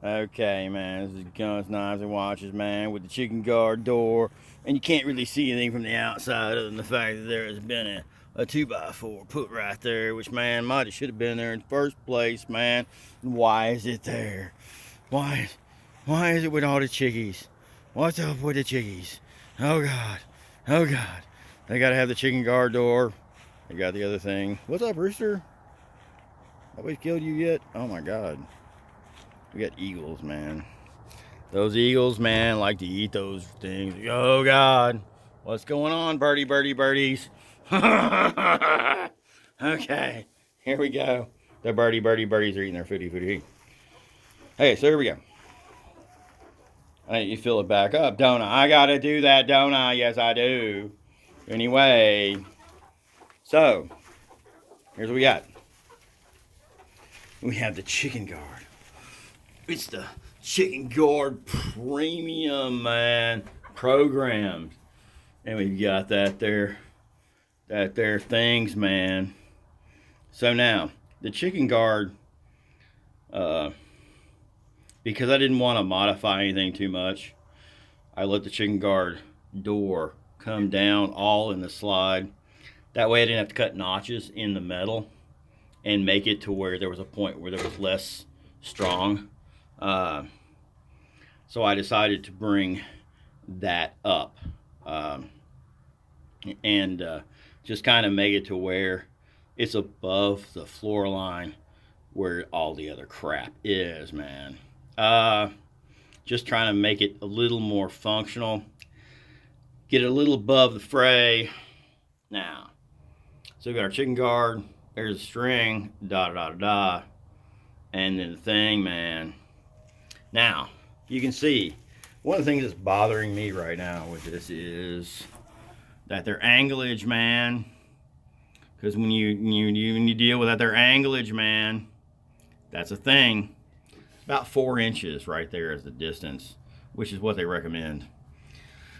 Okay, man, this is Guns, Knives, and Watches, man, with the chicken guard door. And you can't really see anything from the outside other than the fact that there has been a 2x4 put right there, which, man, might have should have been there in the first place, man. Why is it there? Why, why is it with all the chickies? What's up with the chickies? Oh, God. Oh, God. They got to have the chicken guard door. They got the other thing. What's up, Rooster? Nobody's killed you yet? Oh, my God. We got eagles, man. Those eagles, man, like to eat those things. Oh, God. What's going on, birdie, birdie, birdies? Okay, here we go. The birdie, birdie, birdies are eating their foodie. Hey, so here we go. I need you to fill it back up, don't I? I gotta do that, don't I? Yes, I do. Anyway, so here's what we got. We have the chicken guard. It's the chicken guard premium, man, programs. And we've got that there things, man. So now, the chicken guard, because I didn't want to modify anything too much, I let the chicken guard door come down all in the slide. That way I didn't have to cut notches in the metal and make it to where there was a point where there was less strong. So I decided to bring that up and just kind of make it to where it's above the floor line where all the other crap is, man. Just trying to make it a little more functional, get it a little above the fray. Now, so we got our chicken guard, there's the string, and then the thing, man. Now, you can see, one of the things that's bothering me right now with this is that their anglage, man. Because when you deal with that, their anglage, man, that's a thing. It's about 4 inches right there is the distance, which is what they recommend.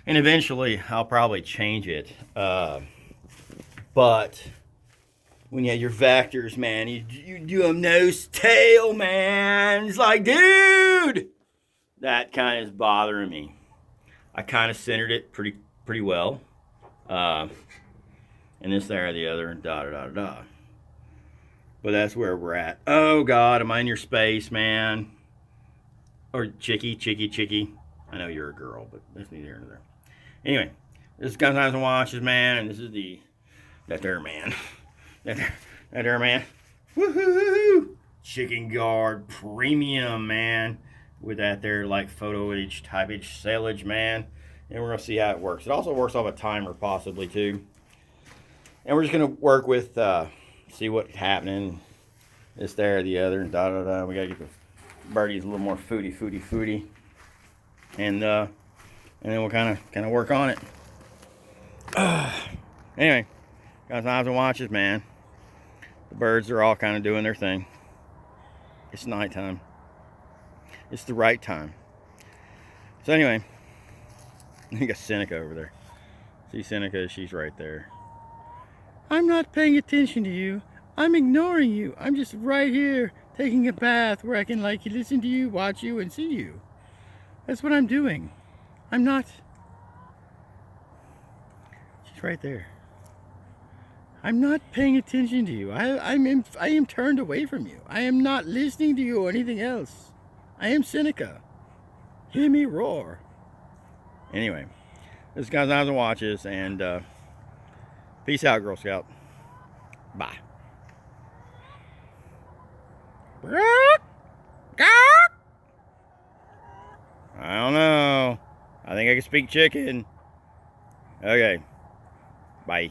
And eventually, I'll probably change it. But when you have your vectors, man, you do a nose tail, man. It's like, dude, that kind of is bothering me. I kind of centered it pretty well. And this, there, the other, and da. But that's where we're at. Oh, God, am I in your space, man? Or Chicky. I know you're a girl, but that's neither here nor there. Anyway, this is Guns, Knives, and Watches, man, and this is that there man. that there man. Woohoo! Chicken guard premium, man. With that there, like, photo image, type image, sailage, man. And we're going to see how it works. It also works off a timer, possibly, too. And we're just going to work with, see what's happening. This, there, the other, and da. We got to get the birdies a little more foodie. And then we'll kind of work on it. Anyway, Guys, Knives, and Watches, man. The birds are all kind of doing their thing. It's nighttime. It's the right time. So anyway, you got Seneca over there. See Seneca? She's right there. I'm not paying attention to you. I'm ignoring you. I'm just right here taking a bath where I can, like, listen to you, watch you, and see you. That's what I'm doing. I'm not. She's right there. I'm not paying attention to you. I am turned away from you. I am not listening to you or anything else. I am Seneca. Hear me roar. Anyway, this is Guys, Knives, and Watches, and peace out, Girl Scout. Bye. I don't know. I think I can speak chicken. Okay. Bye.